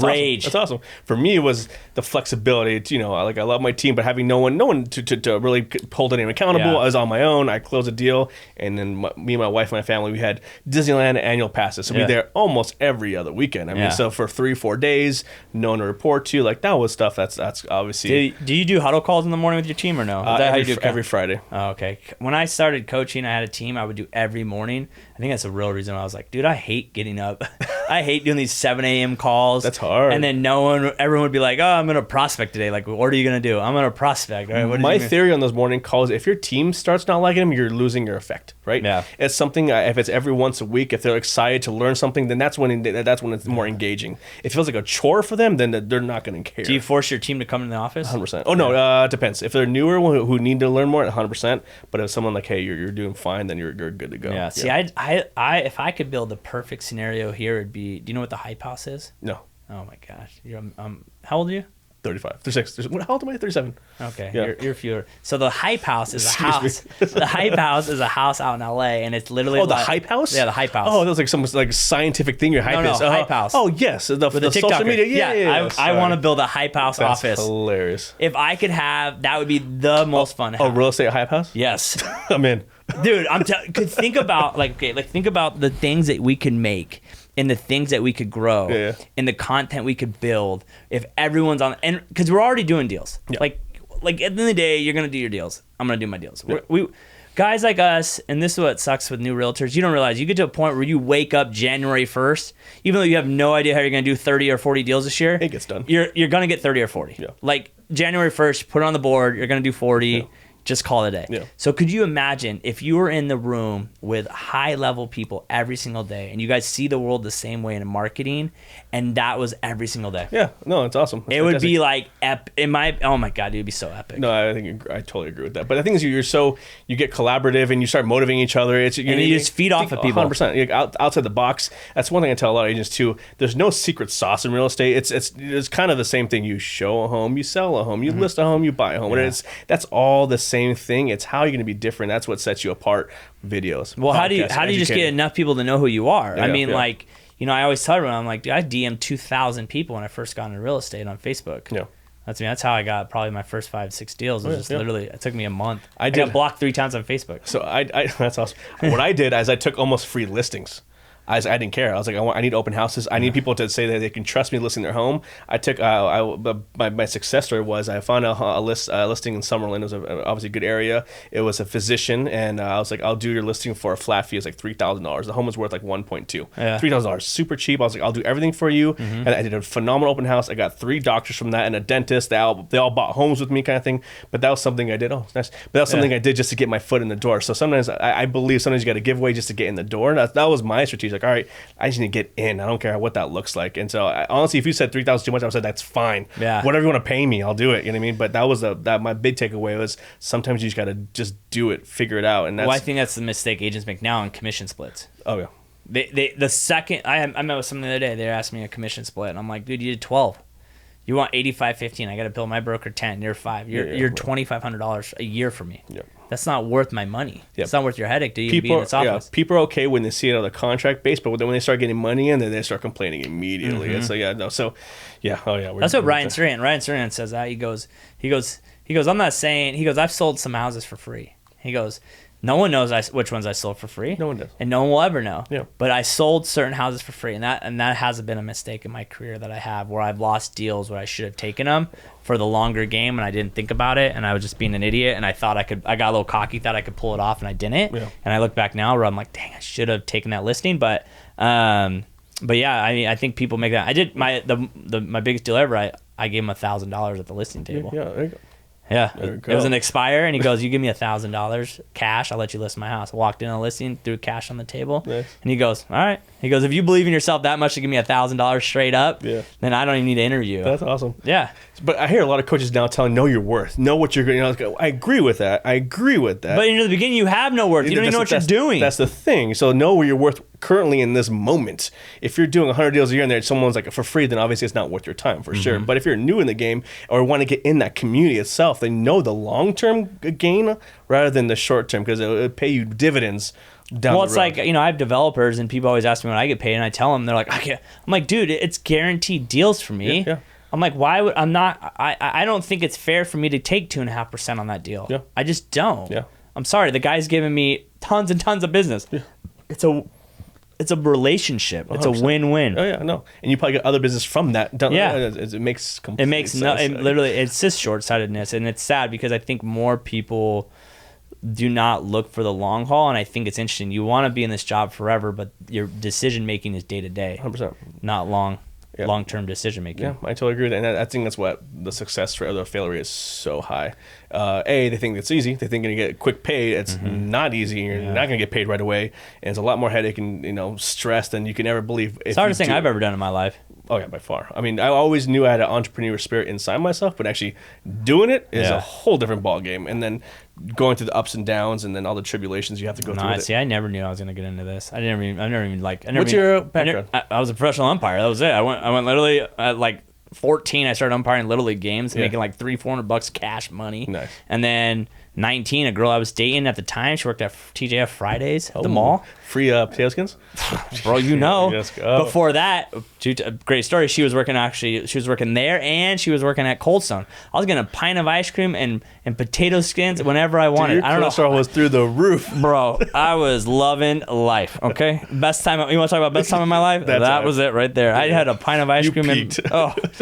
rage. Awesome. That's awesome. For me, it was the flexibility. Like I love my team, but having no one to really hold anyone accountable. Yeah. I was on my own. I closed a deal, and then me and my wife and my family, we had Disneyland annual passes, so we were there almost every other weekend. I mean, so for 3-4 days, no one to report to. Like that was stuff. That's obviously. Do you do huddle calls in the morning with your team or no? Is that how you do every Friday? Oh, okay. When I started coaching, I had a team I would do every morning. I think that's the real reason I was like, dude, I hate getting up. I hate doing these 7 a.m. calls. That's hard. And then everyone would be like, oh, I'm going to prospect today. Like, what are you going to do? I'm going to prospect. Right? My theory on those morning calls, if your team starts not liking them, you're losing your effect, right? Yeah. It's something, if it's every once a week, if they're excited to learn something, then that's when it's more engaging. If it feels like a chore for them, then they're not going to care. Do you force your team to come in the office? 100%. Oh, no, it depends. If they're newer who need to learn more, 100%. But if someone like, hey, you're doing fine, then you're good to go. Yeah. See, I if I could build the perfect scenario here, it'd be, do you know what the hype house is? No. Oh my gosh. How old are you? 35, 36. How old am I? 37. Okay, yeah. You're fewer. So the hype house is a house. The hype house is a house out in LA, and it's literally. Oh, the hype house. Yeah, the hype house. Oh, that was like some like scientific thing. Your hype is. Hype house. Oh yes, the social media. Yeah. I want to build a hype house office. Hilarious. If I could have, that would be the most fun. Oh, real estate hype house. Yes, I'm in. Dude, think about think about the things that we could make. And the things that we could grow, and the content we could build, if everyone's on, and because we're already doing deals, like at the end of the day, you're gonna do your deals. I'm gonna do my deals. We guys like us, and this is what sucks with new realtors. You don't realize you get to a point where you wake up January 1st, even though you have no idea how you're gonna do 30 or 40 deals this year. It gets done. You're gonna get 30 or 40. Yeah. Like January 1st, put it on the board. You're gonna do 40. Yeah. Just call it a day. Yeah. So could you imagine if you were in the room with high-level people every single day, and you guys see the world the same way in marketing, and that was every single day? Yeah, no, it's awesome. It would be like oh my god, it would be so epic. No, I think I totally agree with that. But the thing is, you get collaborative and you start motivating each other. You just feed off of people. 100%. Outside the box. That's one thing I tell a lot of agents too. There's no secret sauce in real estate. It's kind of the same thing. You show a home, you sell a home, you list a home, you buy a home. Yeah. That's all the same thing. It's how you're going to be different. That's what sets you apart. Videos. Well, how do you just get enough people to know who you are? Yeah, I mean, like, I always tell everyone, I'm like, dude, I DM'd 2,000 people when I first got into real estate on Facebook. Yeah. That's how I got probably my first 5-6 deals. It was just literally, it took me a month. I got blocked 3 times on Facebook. So I that's awesome. What I did is I took almost free listings. I didn't care. I was like, I need open houses. I need people to say that they can trust me listing their home. I took my success story was I found a listing in Summerlin. It was obviously a good area. It was a physician, and I was like, I'll do your listing for a flat fee. It's like $3,000. The home was worth like $1.2. Yeah. $3,000, super cheap. I was like, I'll do everything for you. Mm-hmm. And I did a phenomenal open house. I got 3 doctors from that and a dentist. They all bought homes with me, kind of thing. But that was something I did. Oh, nice. But that was something I did just to get my foot in the door. So sometimes I believe sometimes you got to give away just to get in the door. And that was my strategy. Like, all right, I just need to get in. I don't care what that looks like. And so honestly, if you said 3,000 too much, I would say that's fine. Yeah. Whatever you want to pay me, I'll do it. You know what I mean? But that was my big takeaway was sometimes you just got to just do it, figure it out. And I think that's the mistake agents make now on commission splits. Oh yeah. The second I met with someone the other day, they asked me a commission split, and I'm like, dude, you did 12. You want 85.50, and I got to bill my broker 10. You're 5. You're $2,500 a year for me. Yeah. That's not worth my money. Yep. It's not worth your headache to even be in this office. People are okay when they see it on the contract base, but then when they start getting money in, then they start complaining immediately. It's like, That's what Ryan Surian says that. He goes, I'm not saying, I've sold some houses for free. He goes, no one knows which ones I sold for free. No one does. And no one will ever know. Yeah. But I sold certain houses for free, and that hasn't been a mistake in my career that I have, where I've lost deals where I should have taken them for the longer game, and I didn't think about it, and I was just being an idiot, and I thought I got a little cocky, thought I could pull it off, and I didn't. Yeah. And I look back now where I'm like, dang, I should have taken that listing. But yeah, I think people make that. I did my biggest deal ever. I gave him $1,000 at the listing table. Yeah, there you go. Yeah, it was an expire, and he goes, you give me $1,000 cash, I'll let you list my house. I walked in on a listing, threw cash on the table, nice. And he goes, all right. He goes, if you believe in yourself that much to give me $1,000 straight up, then I don't even need to interview. That's awesome. Yeah. But I hear a lot of coaches now telling, know your worth, know what you're going to. I agree with that. But in the beginning, you have no worth. You don't even know what you're doing. That's the thing. So know where you're worth currently in this moment. If you're doing 100 deals a year and there someone's like for free, then obviously it's not worth your time for sure. But if you're new in the game or want to get in that community itself, then know the long-term gain rather than the short-term, because it'll pay you dividends down the road. Well, it's like, I have developers and people always ask me when I get paid, and I tell them, they're like, okay. I'm like, dude, it's guaranteed deals for me. Yeah. I'm like, why would I don't think it's fair for me to take 2.5% on that deal. Yeah. I just don't. Yeah. I'm sorry. The guy's giving me tons and tons of business. Yeah. It's a relationship. 100%. It's a win-win. Oh yeah, no. And you probably get other business from that. It makes complete sense. Literally, it's just short-sightedness, and it's sad because I think more people do not look for the long haul, and I think it's interesting. You want to be in this job forever, but your decision-making is day-to-day. 100%. Not long-term decision-making. Yeah, I totally agree with that. And I think that's what the success rate or the failure rate is so high. They think it's easy. They think you're going to get quick pay. It's not easy. You're not going to get paid right away. And it's a lot more headache and stress than you can ever believe. It's the hardest thing I've ever done in my life. Oh, yeah, by far. I mean, I always knew I had an entrepreneur spirit inside myself, but actually doing it is a whole different ballgame. And then going through the ups and downs and then all the tribulations you have to go through. See, I never knew I was going to get into this. What's your background? I was a professional umpire. That was it. I went literally at like 14. I started umpiring Little League games, making like $300-400 cash money. Nice. And then 19, a girl I was dating at the time, she worked at TJF Fridays at the mall. Free potato skins? Bro, Before that, great story, she was working there, and she was working at Cold Stone. I was getting a pint of ice cream and potato skins whenever I wanted. I don't know. Cholesterol was through the roof. Bro, I was loving life, okay? Best time. You want to talk about best time of my life? That was it right there. Yeah. I had a pint of ice cream, and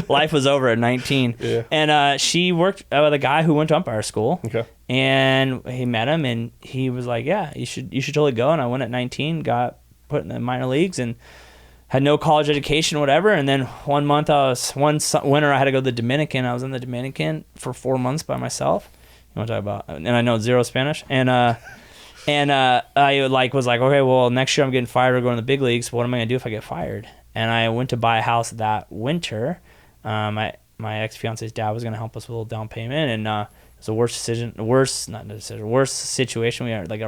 life was over at 19. Yeah. And she worked with a guy who went to umpire school. Okay. And he met him, and he was like, "Yeah, you should totally go." And I went at 19, got put in the minor leagues, and had no college education, whatever. And then one winter, I had to go to the Dominican. I was in the Dominican for 4 months by myself. You want to talk about? And I know zero Spanish. And I was like, okay, well, next year I'm getting fired or going to the big leagues. What am I gonna do if I get fired? And I went to buy a house that winter. My ex-fiance's dad was gonna help us with a little down payment, and it's the worst situation. Our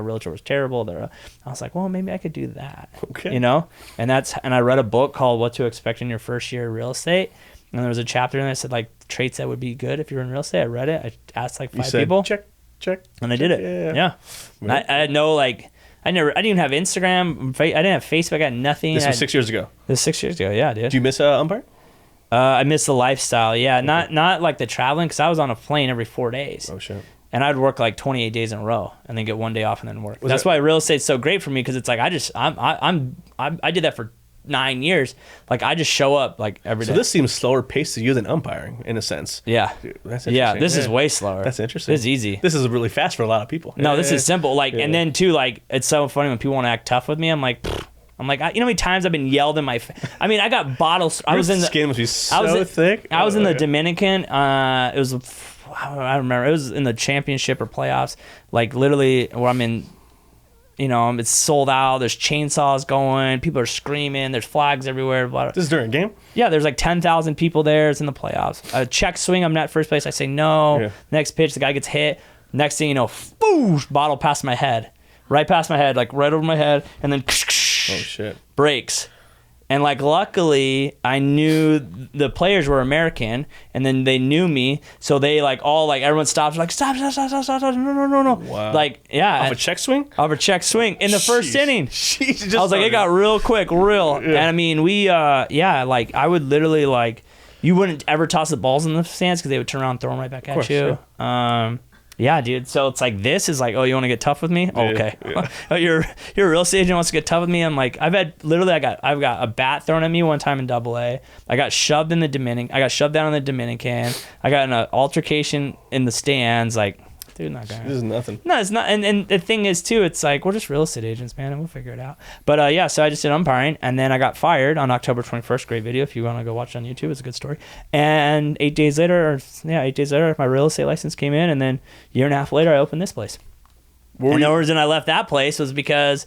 realtor was terrible. I was like, well, maybe I could do that. Okay. And I read a book called What to Expect in Your First Year of Real Estate. And there was a chapter in there that said like traits that would be good if you're in real estate. I read it. I asked like 5 people. Check. And they did it. Yeah. I had no I didn't even have Instagram. I didn't have Facebook. I got nothing. This was 6 years ago. This was 6 years ago. Yeah, dude. Do you miss umpire? I miss the lifestyle, not like the traveling, because I was on a plane every 4 days. Oh shit! And I'd work like 28 days in a row, and then get 1 day off, and then work. That's why real estate's so great for me, because it's like I did that for 9 years. Like I just show up like every day. So this seems slower paced to you than umpiring in a sense. Yeah, dude, that's interesting. Yeah, this is way slower. That's interesting. This is easy. This is really fast for a lot of people. No, this is simple. And then too, it's so funny when people want to act tough with me. I'm like, you know how many times I've been yelled in my I mean, I got bottles. Your skin must be so thick. I was in the Dominican. It was, I remember, it was in the championship or playoffs. Like literally where I'm in, it's sold out. There's chainsaws going. People are screaming. There's flags everywhere. Blah. This is during a game? Yeah, there's like 10,000 people there. It's in the playoffs. A check swing, I'm not first base. I say no. Yeah. Next pitch, the guy gets hit. Next thing you know, boosh, bottle past my head. Right past my head, like right over my head. And then... Oh shit! Breaks. And like, luckily, I knew the players were American, and then they knew me, so they like all like everyone stops, like stop, no. Wow. Like, yeah, Off a check swing? Off a check swing in the first inning. Jeez, I was like, it got real quick, real. Yeah. And I mean, we, like I would literally like, you wouldn't ever toss the balls in the stands because they would turn around and throw them right back at you. Sure. Yeah, dude. So it's like, this is like, oh, you want to get tough with me? Oh, okay. Yeah. Oh, you're a real estate agent wants to get tough with me. I'm like, I've got a bat thrown at me one time in AA. I got shoved in the Dominican. I got shoved down in the Dominican. I got in an altercation in the stands. Like, dude, not gonna. This is nothing. No, it's not. And the thing is too, it's like, we're just real estate agents, man, and we'll figure it out. But yeah, so I just did umpiring, and then I got fired on October 21st. Great video if you want to go watch it on YouTube. It's a good story. And 8 days later, my real estate license came in, and then a year and a half later, I opened this place. And the reason I left that place was because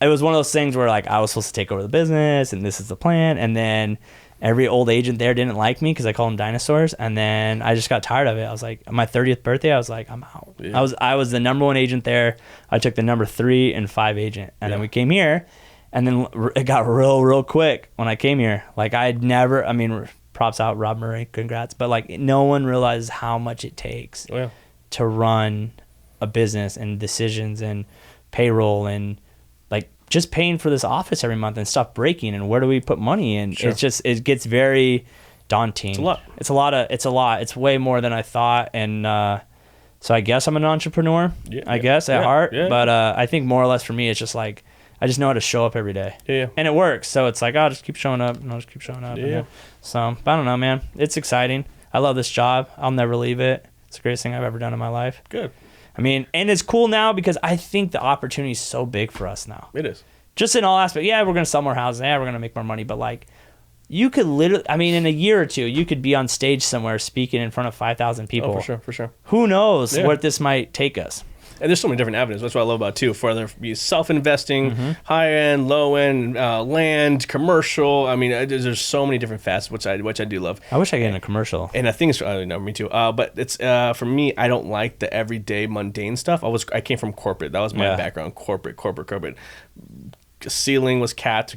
it was one of those things where like I was supposed to take over the business, and this is the plan, and then every old agent there didn't like me because I called them dinosaurs, and then I just got tired of it. I was like, on my 30th birthday, I was like, I'm out. Yeah. I was the number 1 agent there. I took the number 3 and 5 agent, and then we came here, and then it got real quick when I came here. Like props out Rob Murray, congrats, but like no one realizes how much it takes to run a business and decisions and payroll and like just paying for this office every month and stuff breaking and where do we put money in. Sure. It gets very daunting. It's a lot. It's way more than I thought. And so I guess I'm an entrepreneur, at heart. Yeah. But I think more or less for me, it's just like, I just know how to show up every day. Yeah. And it works. So it's like, I'll just keep showing up and I'll just keep showing up. Yeah. So, but I don't know, man. It's exciting. I love this job. I'll never leave it. It's the greatest thing I've ever done in my life. Good. I mean, and it's cool now because I think the opportunity is so big for us now. It is. Just in all aspects. Yeah, we're going to sell more houses. Yeah, we're going to make more money. But like, you could literally, I mean, in a year or two, you could be on stage somewhere speaking in front of 5,000 people. Oh, for sure. Who knows what this might take us. And there's so many different avenues. That's what I love about it, too. Whether it be self-investing, high-end, low-end, land, commercial. I mean, there's so many different facets, which I do love. I wish I could get in a commercial. And I think it's, me too. But it's for me, I don't like the everyday mundane stuff. I came from corporate. That was my background. Corporate. Ceiling was capped.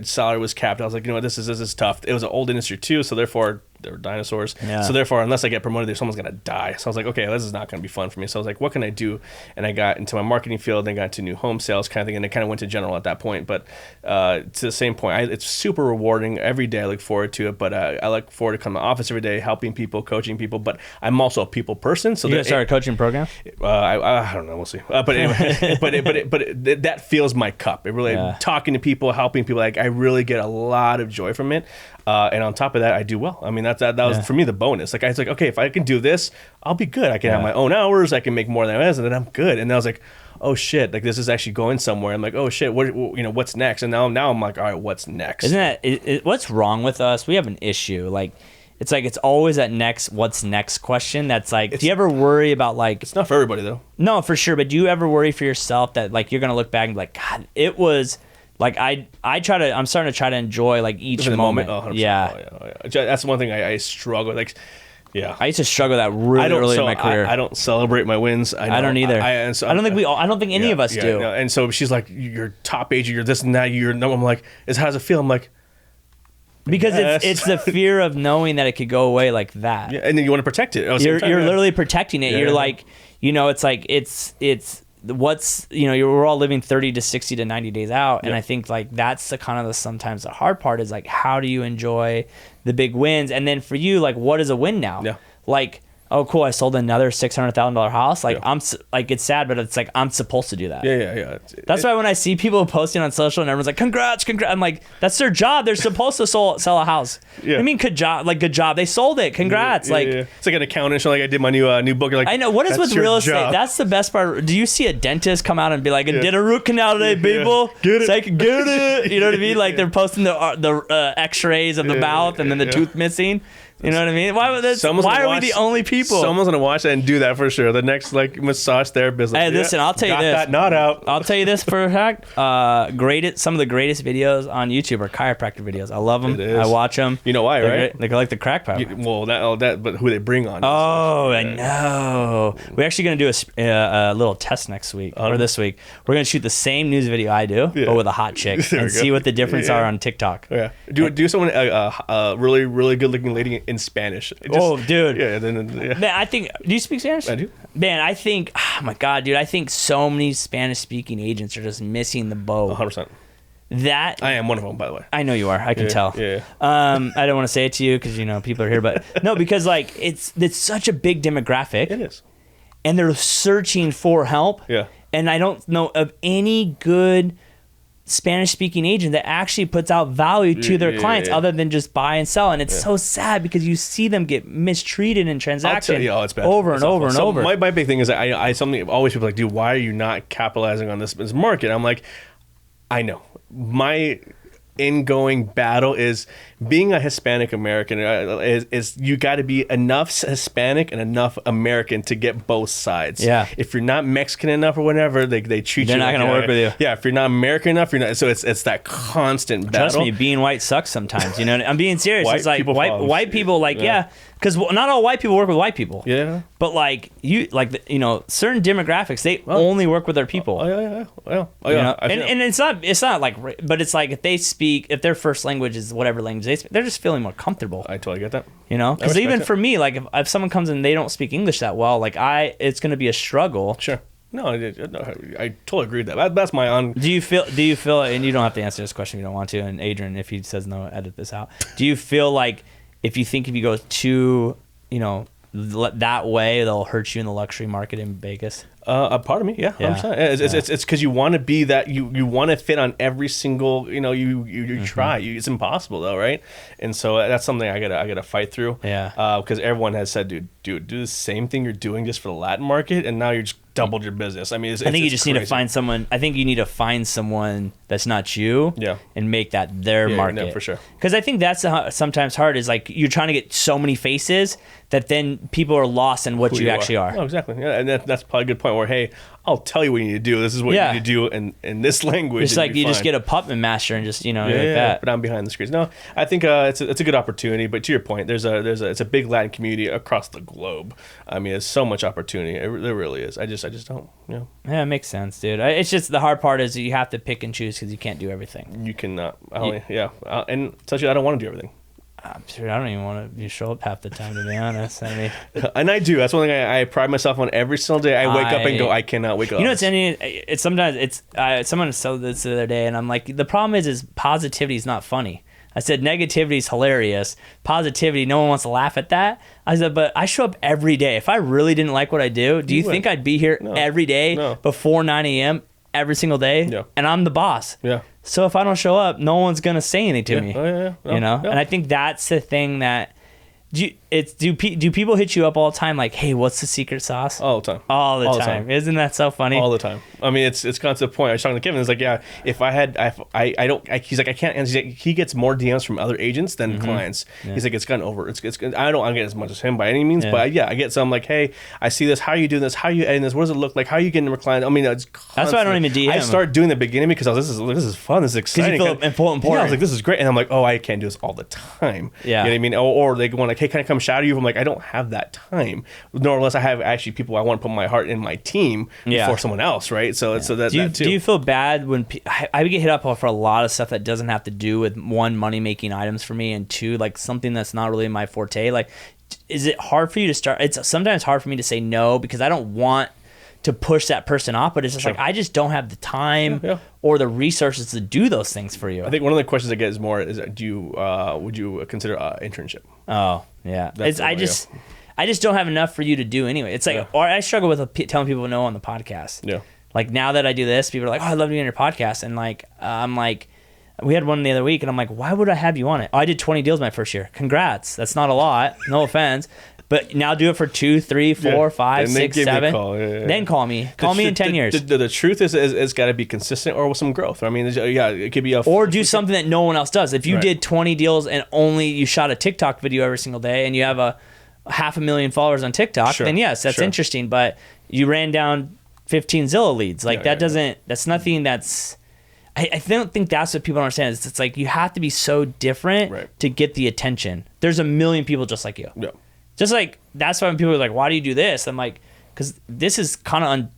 Salary was capped. I was like, this is tough. It was an old industry too, so therefore there were dinosaurs. Yeah. So therefore, unless I get promoted, someone's gonna die. So I was like, okay, this is not gonna be fun for me. So I was like, what can I do? And I got into my marketing field, then got into new home sales kind of thing, and I kind of went to general at that point. But to the same point, it's super rewarding. Every day I look forward to it. But I look forward to coming to the office every day, helping people, coaching people. But I'm also a people person. So you gonna start a coaching program? I don't know. We'll see. But anyway, but that fills my cup. It really talking to people, helping people. Like I really get a lot of joy from it. And on top of that, I do well. I mean, that was for me the bonus. Like I was like, okay, if I can do this, I'll be good. I can have my own hours. I can make more than I was, and then I'm good. And then I was like, oh shit, like this is actually going somewhere. I'm like, oh shit, what's next? And now I'm like, all right, what's next? Isn't that what's wrong with us? We have an issue. Like it's always that what's next question. That's like, do you ever worry about like? It's not for everybody though. No, for sure. But do you ever worry for yourself that like you're gonna look back and be like, God, it was. Like I'm starting to try to enjoy like each moment. Oh, yeah. That's one thing I struggle with. Like, yeah. I used to struggle with that really early in my career. I don't celebrate my wins. I don't either. I don't think any of us do. No. And so she's like, you're top agent, you're this and that, I'm like, how does it feel? I'm like, because it's the fear of knowing that it could go away like that. Yeah, and then you want to protect it. You're literally protecting it. Yeah. You're like, it's like it's we're all living 30 to 60 to 90 days out. And I think like that's sometimes the hard part is like, how do you enjoy the big wins? And then for you, like, what is a win now? Yeah. Like, oh, cool, I sold another $600,000 house. Like I'm like, it's sad, but it's like, I'm supposed to do that. Yeah. That's why when I see people posting on social and everyone's like, congrats. I'm like, that's their job. They're supposed to sell a house. Yeah. I mean, good job. They sold it. Congrats. Yeah. It's like an accountant. Like I did my new book. Like, I know. What is with real estate? Job. That's the best part. Do you see a dentist come out and be like, I did a root canal today, people? Get it. It's like, get it. You know what I mean? Like they're posting the x-rays of the mouth and then the tooth missing. You know what I mean? Why are we the only people? Someone's gonna watch that and do that for sure. The next like massage therapist. Hey, listen, I'll tell you this. That knot out. I'll tell you this for a fact. Some of the greatest videos on YouTube are chiropractic videos. I love them. I watch them. You know why, right? They're like the crack power. But who they bring on. Oh, I know. We're actually gonna do a little test next week or this week. We're gonna shoot the same news video I do, but with a hot chick, and see what the difference are on TikTok. Yeah. Do someone a really really good looking lady in Spanish. Dude. Yeah. Man, I think. Do you speak Spanish? I do. Man, I think. Oh my God, dude! I think so many Spanish-speaking agents are just missing the boat. 100%. That I am one of them, by the way. I know you are. I can tell. Yeah. I don't want to say it to you because people are here, but no, because like it's such a big demographic. It is. And they're searching for help. Yeah. And I don't know of any good Spanish-speaking agent that actually puts out value to their clients other than just buy and sell. And it's so sad because you see them get mistreated in transactions it's bad. over and over and over. My big thing is I something always people are like, dude, why are you not capitalizing on this market? I'm like, I know. My ingoing battle is being a Hispanic American is you got to be enough Hispanic and enough American to get both sides. Yeah. If you're not Mexican enough or whatever, they treat They're you. They're not going to work with you. Yeah. If you're not American enough, you're not. So it's that constant battle. Trust me, being white sucks sometimes. You know, I'm being serious. It's like white people, like because not all white people work with white people. Yeah. But like certain demographics, they only work with their people. Yeah. And it's not like, but it's like if their first language is whatever language they're just feeling more comfortable. I totally get that. You know, because even for me, like if someone comes in, they don't speak English that well, like it's going to be a struggle. Sure. No, I totally agree with that. That's my own. Do you feel, and you don't have to answer this question if you don't want to, and Adrian, if he says no, edit this out. Do you feel like if you go too, that way, they'll hurt you in the luxury market in Vegas? A part of me, yeah. It's because you want to be that you want to fit on every single you try. It's impossible though, right? And so that's something I gotta fight through. Yeah. Because everyone has said, dude, do the same thing you're doing just for the Latin market, and now you're just doubled your business. I mean, I think you just need to find someone. I think you need to find someone that's not you. Yeah. And make that their market. No, for sure. Because I think that's sometimes hard. Is like you're trying to get so many faces that then people are lost in what you actually are. Oh, exactly. Yeah, and that's probably a good point. Where hey, I'll tell you what you need to do. This is what you need to do in this language. It's like you just get a puppet master and just like that. But I'm behind the screens. No, I think it's a good opportunity. But to your point, it's a big Latin community across the globe. I mean, there's so much opportunity. There really is. I just don't. Yeah, it makes sense, dude. It's just the hard part is you have to pick and choose because you can't do everything. You cannot. And tell you, I don't want to do everything. I'm sure I don't even want to show up half the time, to be honest. I mean, and I do. That's one thing I pride myself on every single day. I wake up and go, I cannot wake up. You know, it's sometimes someone said this the other day, and I'm like, the problem is positivity is not funny. I said negativity is hilarious. Positivity, no one wants to laugh at that. I said, but I show up every day. If I really didn't like what I do, do you think I'd be here every day before 9 a.m. every single day? Yeah. And I'm the boss. Yeah. So if I don't show up, no one's gonna say anything to me. And I think that's the thing that do people hit you up all the time like, hey, what's the secret sauce? All the time. All the time. Isn't that so funny? All the time. I mean, it's kind of to the point. I was talking to Kevin. It's like, yeah, if I had, I don't. He's like, I can't. And he gets more DMs from other agents than clients. Yeah. He's like, it's gotten over. It's. I don't get as much as him by any means, but I get some like, hey, I see this. How are you doing this? How are you editing this? What does it look like? How are you getting more clients? I mean, it's that's why I don't even DM. I started doing the beginning because I was this is fun. This is exciting. Because you feel important. Yeah, I was like, this is great, and I'm like, oh, I can't do this all the time. Yeah. You know what I mean? Or they want like, hey, can I come shadow you? I'm like, I don't have that time. Nor unless I have actually people I want to put my heart in my team before someone else, right? So it's that too. Do you feel bad when I get hit up for a lot of stuff that doesn't have to do with one, money making items for me, and two, like something that's not really my forte? Like, is it hard for you to start? It's sometimes hard for me to say no because I don't want to push that person off, but it's just like I just don't have the time or the resources to do those things for you. I think one of the questions I get is more is would you consider internship? Oh yeah, I just don't have enough for you to do anyway. It's like or I struggle with telling people no on the podcast. Yeah. Like now that I do this, people are like, "Oh, I'd love to be on your podcast," and like I'm like, we had one the other week, and I'm like, "Why would I have you on it?" Oh, I did 20 deals my first year. Congrats. That's not a lot. No offense. But now do it for 2, 3, 4, 5, 6, 7. Then call me. Call me in 10 years. The truth is it's got to be consistent or with some growth. I mean, it could be or do something that no one else does. If you did 20 deals and only you shot a TikTok video every single day and you have a 500,000 followers on TikTok, then yes, that's interesting. But you ran down 15 Zillow leads. Like that's nothing that's, I don't think that's what people don't understand. It's like you have to be so different to get the attention. There's a million people just like you. Yeah. Just like, that's why when people are like, why do you do this? I'm like, because this is kind of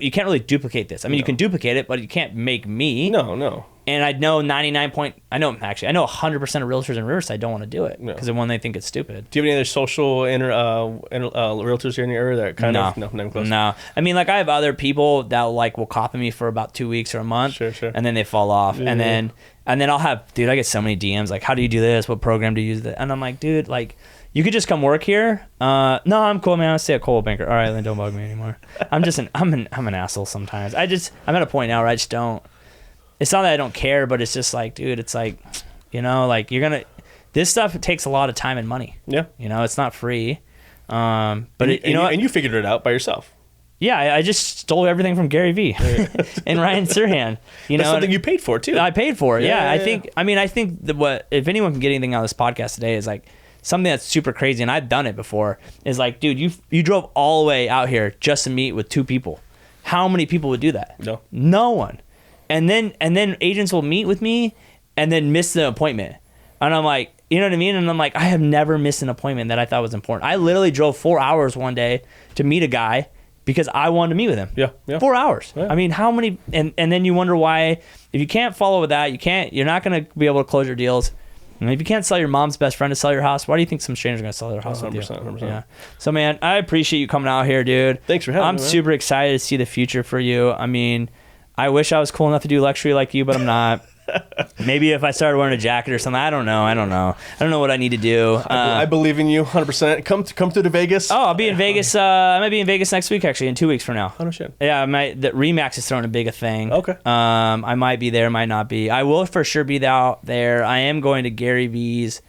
you can't really duplicate this. I mean, you can duplicate it, but you can't make me. No. And I know I know 100% of realtors in Riverside don't want to do it because when they think it's stupid. Do you have any other social realtors here in your area that kind of not even close? No. I mean, like I have other people that like will copy me for about 2 weeks or a month, and then they fall off, and then I'll have, dude, I get so many DMs like, how do you do this? What program do you use? And I'm like, dude, like, you could just come work here. No, I'm cool, man. I stay at Coldwell Banker. All right, then don't bug me anymore. I'm an asshole sometimes. I'm at a point now where I just don't. It's not that I don't care, but it's just like, dude, it's like, like this stuff, it takes a lot of time and money. Yeah. It's not free. And you figured it out by yourself. Yeah, I just stole everything from Gary Vee and Ryan Serhant. That's something you paid for too. I paid for it. Yeah. I think that if anyone can get anything out of this podcast today is like, something that's super crazy, and I've done it before, is like, dude, you drove all the way out here just to meet with 2 people. How many people would do that? No one. And then agents will meet with me and then miss the appointment. And I'm like, you know what I mean? And I'm like, I have never missed an appointment that I thought was important. I literally drove 4 hours one day to meet a guy because I wanted to meet with him. Yeah. 4 hours. Yeah. I mean, how many, and then you wonder why, if you can't follow with that, you're not going to be able to close your deals. And if you can't sell your mom's best friend to sell your house, why do you think some stranger's going to sell their house 100%, with you? 100%. Yeah. So, man, I appreciate you coming out here, dude. Thanks for having me, I'm super excited to see the future for you. I mean, I wish I was cool enough to do luxury like you, but I'm not. Maybe if I started wearing a jacket or something, I don't know. I don't know what I need to do. I believe in you 100%. Come through to Vegas. Oh, I'll be in Vegas. I might be in Vegas next week, actually, in 2 weeks from now. Oh, no shit. Yeah, the Remax is throwing a big thing. Okay. I might be there, might not be. I will for sure be out there. I am going to Gary V's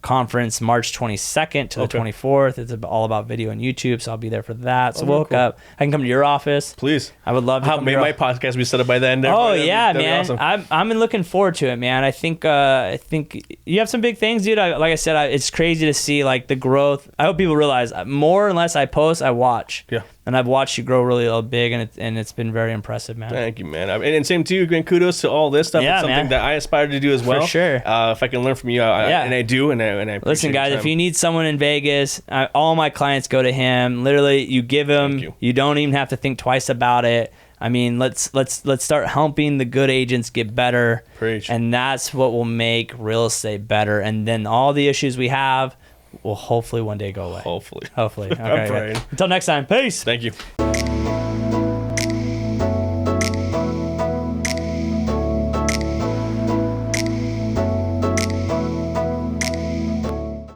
conference March 22nd to the 24th. It's all about video and YouTube, so I'll be there for that. So we'll hook up. I can come to your office. Please. I would love to. My podcast will be set up by then. Oh yeah, man. Awesome. I'm looking forward to it, man. I think you have some big things, dude. Like I said, it's crazy to see like the growth. I hope people realize more and less I post, I watch. Yeah. And I've watched you grow really big, and it's been very impressive, man. Thank you, man. And same to you. Again, kudos to all this stuff. Yeah, it's something that I aspire to do as well. For sure. If I can learn from you, and I do, and I listen, guys. If you need someone in Vegas, all my clients go to him. Literally, you give him. You don't even have to think twice about it. I mean, let's start helping the good agents get better. Preach. And that's what will make real estate better. And then all the issues we have will hopefully one day go away. Hopefully. Okay. Until next time. Peace. Thank you.